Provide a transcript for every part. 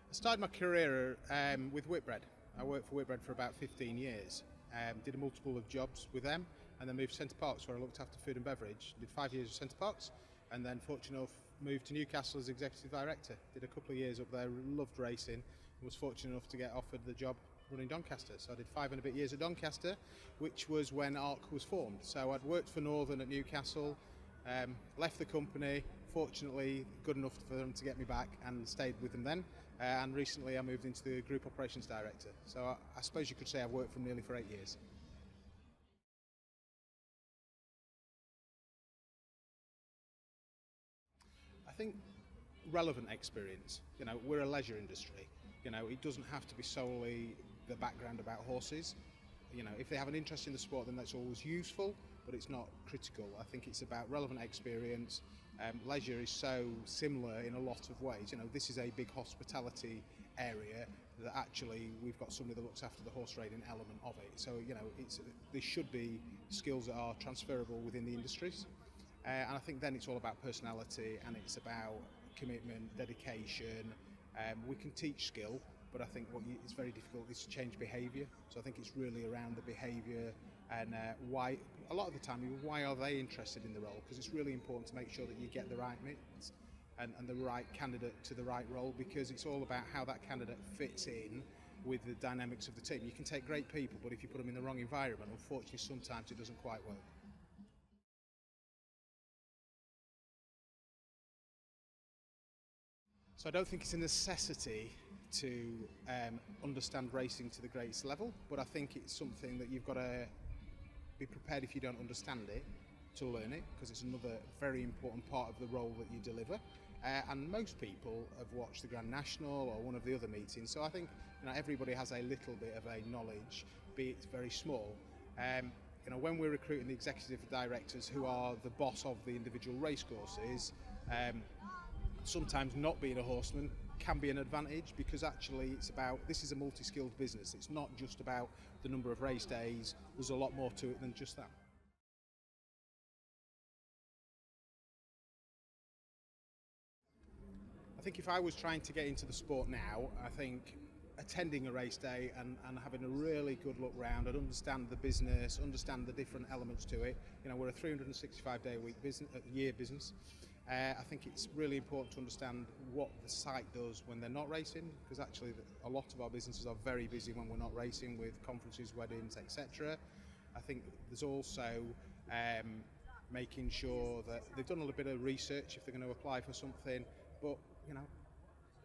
I started my career with Whitbread. I worked for Whitbread for about 15 years. Did a multiple of jobs with them, and then moved to Centre Parks, where I looked after food and beverage. Did 5 years at Centre Parks, and then fortunate enough moved to Newcastle as executive director. Did a couple of years up there, loved racing, and was fortunate enough to get offered the job running Doncaster. So I did 5 and a bit years at Doncaster, which was when ARC was formed. So I'd worked for Northern at Newcastle, left the company, fortunately good enough for them to get me back, and stayed with them then. And recently I moved into the Group Operations Director. So I suppose you could say I've worked for them nearly for 8 years. I think relevant experience. We're a leisure industry. It doesn't have to be solely the background about horses. If they have an interest in the sport, then that's always useful, but it's not critical. I think it's about relevant experience. Leisure is so similar in a lot of ways. This is a big hospitality area that actually we've got somebody that looks after the horse riding element of it. So, there should be skills that are transferable within the industries. And I think then it's all about personality, and it's about commitment, dedication. We can teach skill, but I think it's very difficult is to change behaviour. So I think it's really around the behaviour and why, a lot of the time, why are they interested in the role? Because it's really important to make sure that you get the right mix and the right candidate to the right role, because it's all about how that candidate fits in with the dynamics of the team. You can take great people, but if you put them in the wrong environment, unfortunately sometimes it doesn't quite work. So I don't think it's a necessity to understand racing to the greatest level, but I think it's something that you've got to be prepared, if you don't understand it, to learn it, because it's another very important part of the role that you deliver. And most people have watched the Grand National or one of the other meetings, so I think everybody has a little bit of a knowledge, be it very small. When we're recruiting the executive directors, who are the boss of the individual racecourses, sometimes not being a horseman can be an advantage, because actually this is a multi-skilled business. It's not just about the number of race days. There's a lot more to it than just that. I think if I was trying to get into the sport now, I think attending a race day and having a really good look round and understand the business, understand the different elements to it. We're a 365-day-a-week year business. I think it's really important to understand what the site does when they're not racing, because actually a lot of our businesses are very busy when we're not racing, with conferences, weddings, etc. I think there's also making sure that they've done a little bit of research if they're going to apply for something, but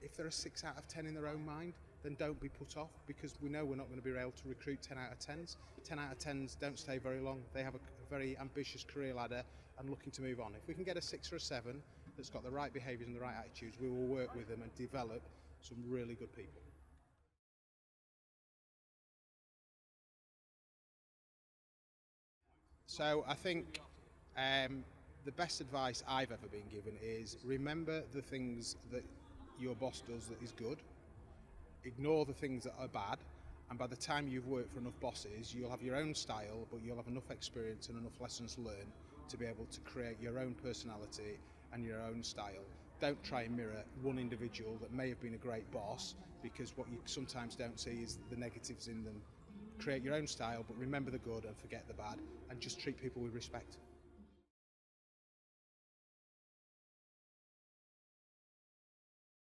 if there are 6 out of 10 in their own mind, then don't be put off, because we know we're not going to be able to recruit 10 out of 10s. 10 out of 10s don't stay very long. They have a very ambitious career ladder and looking to move on. If we can get a 6 or a 7 that's got the right behaviours and the right attitudes, we will work with them and develop some really good people. So I think the best advice I've ever been given is remember the things that your boss does that is good, ignore the things that are bad, and by the time you've worked for enough bosses, you'll have your own style, but you'll have enough experience and enough lessons learned to be able to create your own personality and your own style. Don't try and mirror one individual that may have been a great boss, because what you sometimes don't see is the negatives in them. Create your own style, but remember the good and forget the bad, and just treat people with respect.